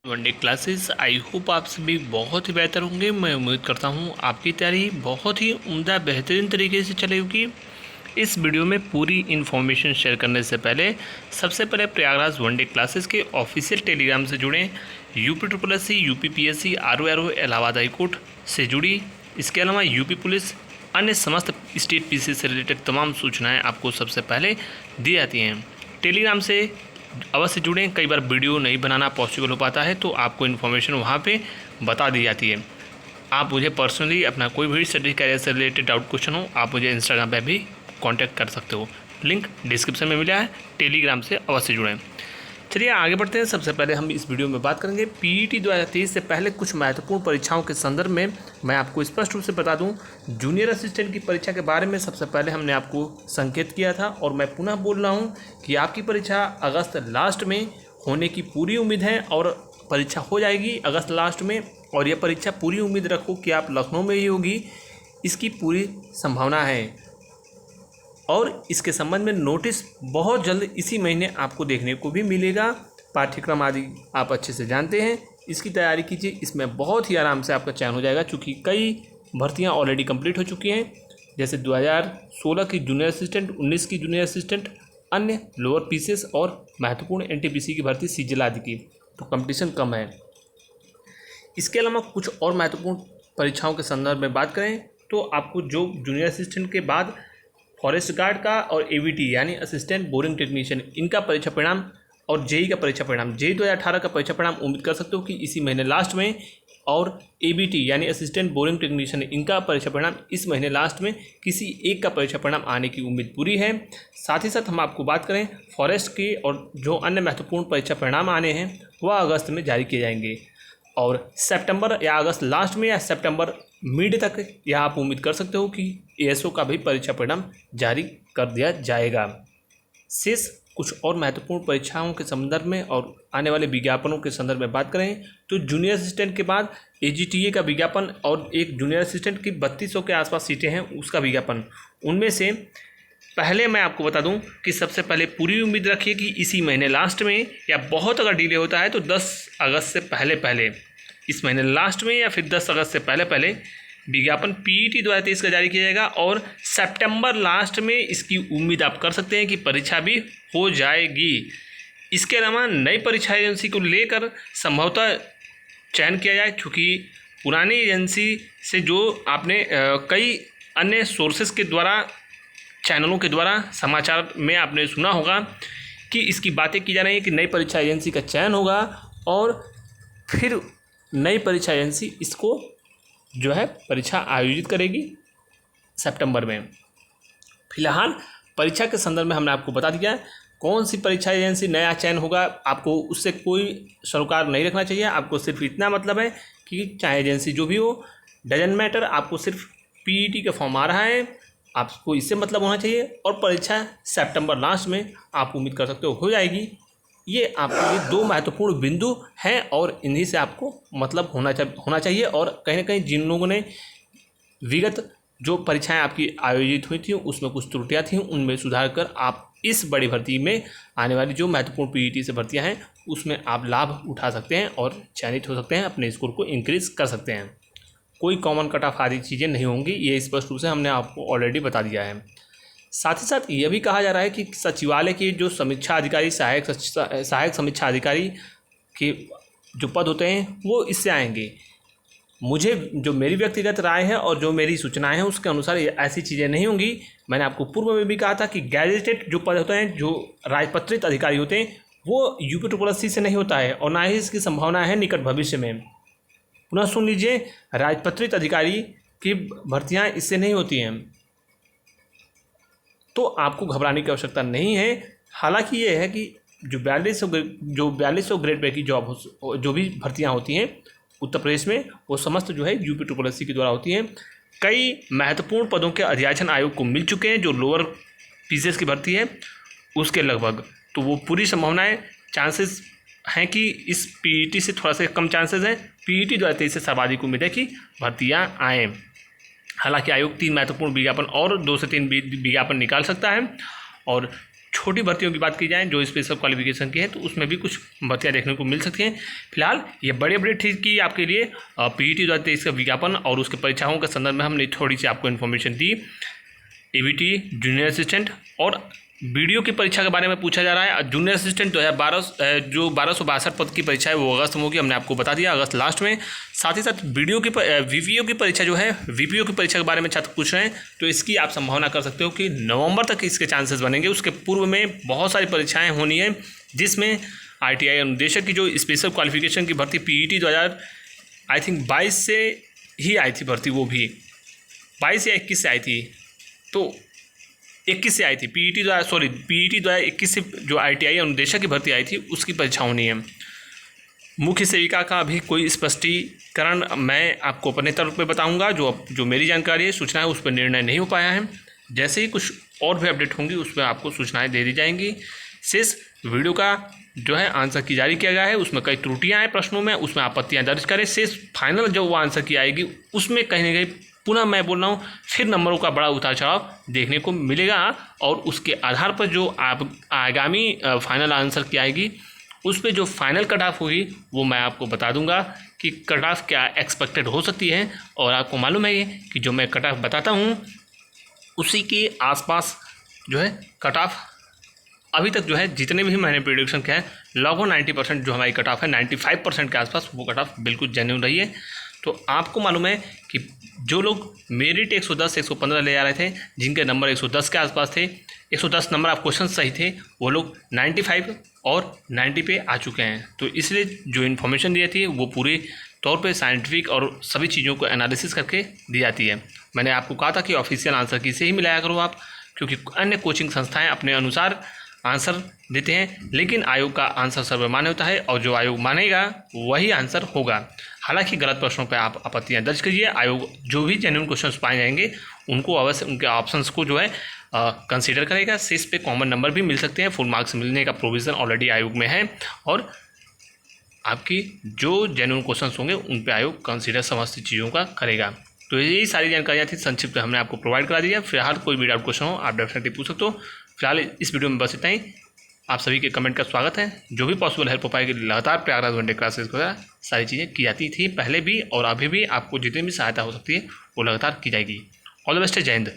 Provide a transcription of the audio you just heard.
One day classes I hope आप सभी बहुत ही बेहतर होंगे। मैं उम्मीद करता हूँ आपकी तैयारी बहुत ही उम्दा बेहतरीन तरीके से चलेगी। इस वीडियो में पूरी इन्फॉर्मेशन शेयर करने से पहले सबसे पहले प्रयागराज वनडे क्लासेस के ऑफिशियल टेलीग्राम से जुड़ें। UP triple S C, UP PSC, RO Allahabad high court से जुड़ी, इसके अलावा यूपी पुलिस, अन्य समस्त स्टेट PC से रिलेटेड तमाम सूचनाएँ आपको सबसे पहले दी जाती हैं। टेलीग्राम से अवश्य जुड़ें। कई बार वीडियो नहीं बनाना पॉसिबल हो पाता है तो आपको इन्फॉर्मेशन वहाँ पे बता दी जाती है। आप मुझे पर्सनली अपना कोई भी स्टडी कैरियर से रिलेटेड डाउट क्वेश्चन हो, आप मुझे इंस्टाग्राम पे भी कांटेक्ट कर सकते हो। लिंक डिस्क्रिप्शन में मिला है, टेलीग्राम से अवश्य जुड़ें। चलिए आगे बढ़ते हैं। सबसे पहले हम इस वीडियो में बात करेंगे PET 2023 से पहले कुछ महत्वपूर्ण परीक्षाओं के संदर्भ में। मैं आपको स्पष्ट रूप से बता दूं, जूनियर असिस्टेंट की परीक्षा के बारे में सबसे पहले हमने आपको संकेत किया था और मैं पुनः बोल रहा हूं कि आपकी परीक्षा अगस्त लास्ट में होने की पूरी उम्मीद है और परीक्षा हो जाएगी अगस्त लास्ट में। और यह परीक्षा पूरी उम्मीद रखो कि आप लखनऊ में ही होगी, इसकी पूरी संभावना है। और इसके संबंध में नोटिस बहुत जल्द इसी महीने आपको देखने को भी मिलेगा। पाठ्यक्रम आदि आप अच्छे से जानते हैं, इसकी तैयारी कीजिए। इसमें बहुत ही आराम से आपका चयन हो जाएगा, क्योंकि कई भर्तियां ऑलरेडी कंप्लीट हो चुकी हैं, जैसे 2016 की जूनियर असिस्टेंट, 19 की जूनियर असिस्टेंट, अन्य लोअर PCS और महत्वपूर्ण NTPC की भर्ती CGL आदि की, तो कंपटीशन कम है। इसके अलावा कुछ और महत्वपूर्ण परीक्षाओं के संदर्भ में बात करें तो आपको जो जूनियर असिस्टेंट के बाद फॉरेस्ट गार्ड का और AVT यानी असिस्टेंट बोरिंग टेक्नीशियन, इनका परीक्षा परिणाम और JEE का परीक्षा परिणाम, JEE 2018 का परीक्षा परिणाम उम्मीद कर सकते हो कि इसी महीने लास्ट में, और ABT यानी असिस्टेंट बोरिंग टेक्नीशियन, इनका परीक्षा परिणाम इस महीने लास्ट में किसी एक का परीक्षा परिणाम आने की उम्मीद पूरी है। साथ ही साथ हम आपको बात करें फॉरेस्ट के और जो अन्य महत्वपूर्ण परीक्षा परिणाम आने हैं वह अगस्त में जारी किए जाएंगे, और सितंबर या अगस्त लास्ट में या सितंबर मिड तक यह आप उम्मीद कर सकते हो कि ASO का भी परीक्षा परिणाम जारी कर दिया जाएगा। शेष कुछ और महत्वपूर्ण परीक्षाओं के संदर्भ में और आने वाले विज्ञापनों के संदर्भ में बात करें तो जूनियर असिस्टेंट के बाद AGTA का विज्ञापन और एक जूनियर असिस्टेंट की 3200 के आसपास सीटें हैं उसका विज्ञापन। उनमें से पहले मैं आपको बता दूं कि सबसे पहले पूरी उम्मीद रखिए कि इसी महीने लास्ट में, या बहुत अगर डिले होता है तो 10 अगस्त से पहले पहले, इस महीने लास्ट में या फिर 10 अगस्त से पहले पहले विज्ञापन PET 2023 का जारी किया जाएगा, और सितंबर लास्ट में इसकी उम्मीद आप कर सकते हैं कि परीक्षा भी हो जाएगी। इसके अलावा नई परीक्षा एजेंसी को लेकर संभवतः चयन किया जाए, क्योंकि पुरानी एजेंसी से जो आपने कई अन्य सोर्सेस के द्वारा, चैनलों के द्वारा समाचार में आपने सुना होगा कि इसकी बातें की जा रही है कि नई परीक्षा एजेंसी का चयन होगा और फिर नई परीक्षा एजेंसी इसको जो है परीक्षा आयोजित करेगी सितंबर में। फिलहाल परीक्षा के संदर्भ में हमने आपको बता दिया कौन सी परीक्षा एजेंसी नया चयन होगा। आपको उससे कोई सरोकार नहीं रखना चाहिए, आपको सिर्फ इतना मतलब है कि चाहे एजेंसी जो भी हो, डजंट मैटर, आपको सिर्फ PET का फॉर्म आ रहा है, आपको इससे मतलब होना चाहिए, और परीक्षा सितंबर लास्ट में आप उम्मीद कर सकते हो जाएगी। ये आपके लिए दो महत्वपूर्ण बिंदु हैं और इन्हीं से आपको मतलब होना चाहिए। और कहीं ना कहीं जिन लोगों ने विगत जो परीक्षाएं आपकी आयोजित हुई थी उसमें कुछ त्रुटियां थी, उनमें सुधार कर आप इस बड़ी भर्ती में आने वाली जो महत्वपूर्ण PET से भर्तियां हैं उसमें आप लाभ उठा सकते हैं और चयनित हो सकते हैं, अपने स्कोर को इंक्रीज कर सकते हैं। कोई कॉमन कट ऑफ आदि चीज़ें नहीं होंगी, ये स्पष्ट रूप से हमने आपको ऑलरेडी बता दिया है। साथ ही साथ यह भी कहा जा रहा है कि सचिवालय के जो समीक्षा अधिकारी, सहायक समीक्षा अधिकारी के जो पद होते हैं वो इससे आएंगे। मुझे जो मेरी व्यक्तिगत राय है और जो मेरी सूचनाएं हैं उसके अनुसार ऐसी चीज़ें नहीं होंगी। मैंने आपको पूर्व में भी कहा था कि गैजेटेड जो पद होते हैं, जो राजपत्रित अधिकारी होते हैं, वो UP ट्रिपल SC से नहीं होता है और ना ही इसकी संभावना है निकट भविष्य में। पुनः सुन लीजिए, राजपत्रित अधिकारी की भर्तियाँ इससे नहीं होती हैं, तो आपको घबराने की आवश्यकता नहीं है। हालांकि ये है कि जो 4200 ग्रेड पे की जॉब जो भी भर्तियां होती हैं उत्तर प्रदेश में, वो समस्त जो है UP ट्रिपल SC के द्वारा होती हैं। कई महत्वपूर्ण पदों के अध्याचन आयोग को मिल चुके हैं, जो लोअर PCS की भर्ती है उसके लगभग, तो वो पूरी संभावनाएं, चांसेस हैं कि इस PET से थोड़ा सा कम चांसेस हैं, PET 2023 से सर्वाधिक उम्मीद है कि भर्तियाँ आएँ। हालांकि आयोग 3 महत्वपूर्ण विज्ञापन और 2 से 3 विज्ञापन निकाल सकता है, और छोटी भर्तियों की बात की जाए जो स्पेशल क्वालिफिकेशन की है तो उसमें भी कुछ भर्तियाँ देखने को मिल सकती हैं। फिलहाल ये बड़े अपडेट थी कि आपके लिए PET 2023 का विज्ञापन और उसके परीक्षाओं के संदर्भ में हमने थोड़ी सी आपको इन्फॉर्मेशन दी। ABT जूनियर असिस्टेंट और वीडियो की परीक्षा के बारे में पूछा जा रहा है। जूनियर असिस्टेंट जो है 1262 पद की परीक्षा है वो अगस्त में होगी, हमने आपको बता दिया अगस्त लास्ट में। साथ ही साथ VPO की परीक्षा जो है, VPO की परीक्षा के बारे में छात्र पूछ रहे हैं तो इसकी आप संभावना कर सकते हो कि नवंबर तक इसके चांसेस बनेंगे। उसके पूर्व में बहुत सारी परीक्षाएँ होनी है जिसमें ITI अनुदेशक की जो स्पेशल क्वालिफिकेशन की भर्ती PET 2022 से ही आई थी भर्ती, वो भी 22 या 21 से आई थी, तो 21 से आई थी PET 2021 से जो ITI अनुदेशक की भर्ती आई थी उसकी परीक्षा होनी है। मुख्य सेविका का अभी कोई स्पष्टीकरण मैं आपको अपने तरफ पे बताऊंगा, जो मेरी जानकारी है, सूचना है, उस पर निर्णय नहीं हो पाया है। जैसे ही कुछ और भी अपडेट होंगी उस पर आपको सूचनाएं दे दी जाएंगी। शेष वीडियो का जो है आंसर की जारी किया गया है, उसमें कई त्रुटियाँ हैं प्रश्नों में, उसमें आपत्तियाँ दर्ज करें। शेष फाइनल जो वो आंसर की आएगी उसमें कहीं ना कहीं पुनः मैं बोल रहा हूँ फिर नंबरों का बड़ा उतार चढ़ाव देखने को मिलेगा और उसके आधार पर जो आप आगामी फाइनल आंसर की आएगी उस पर जो फाइनल कट ऑफ होगी वो मैं आपको बता दूंगा कि कट ऑफ क्या एक्सपेक्टेड हो सकती है। और आपको मालूम है कि जो मैं कट ऑफ बताता हूँ उसी के आसपास जो है कट ऑफ अभी तक जो है जितने भी मैंने प्रेडिक्शन किया है लगभग 90% जो हमारी कट ऑफ है 95% के आसपास वो कट ऑफ बिल्कुल जेन्युइन रही है। तो आपको मालूम है कि जो लोग मेरिट 110 115 ले आ रहे थे, जिनके नंबर 110 के आसपास थे, 110 नंबर ऑफ क्वेश्चन सही थे, वो लोग 95 और 90 पे आ चुके हैं। तो इसलिए जो इन्फॉर्मेशन दी जाती है वो पूरे तौर पे साइंटिफिक और सभी चीज़ों को एनालिसिस करके दी जाती है। मैंने आपको कहा था कि ऑफिशियल आंसर की से ही मिलाया करो आप, क्योंकि अन्य कोचिंग संस्थाएं अपने अनुसार आंसर देते हैं, लेकिन आयोग का आंसर सर्वमान्य होता है और जो आयोग मानेगा वही आंसर होगा। हालांकि गलत प्रश्नों पर आप आपत्तियां दर्ज करिए, आयोग जो भी जेन्युइन क्वेश्चंस पाए जाएंगे उनको अवश्य उनके ऑप्शंस को जो है कंसीडर करेगा। शेष पे कॉमन नंबर भी मिल सकते हैं, फुल मार्क्स मिलने का प्रोविज़न ऑलरेडी आयोग में है और आपकी जो जेन्युइन क्वेश्चंस होंगे उन पे आयोग कंसीडर समस्त चीज़ों का करेगा। तो यही सारी जानकारियाँ थी, संक्षिप्त हमने आपको प्रोवाइड करा दिया। फिलहाल कोई भी डाउट क्वेश्चन हो आप डेफिनेटली पूछ सकते हो। फिलहाल इस वीडियो में बस इतना ही। आप सभी के कमेंट का स्वागत है। जो भी पॉसिबल हेल्प हो पाएगी लगातार प्रयागराज वनडे क्लासेस वगैरह सारी चीज़ें की जाती थी पहले भी और अभी भी, आपको जितनी भी सहायता हो सकती है वो लगातार की जाएगी। ऑल द बेस्ट, जय हिंद।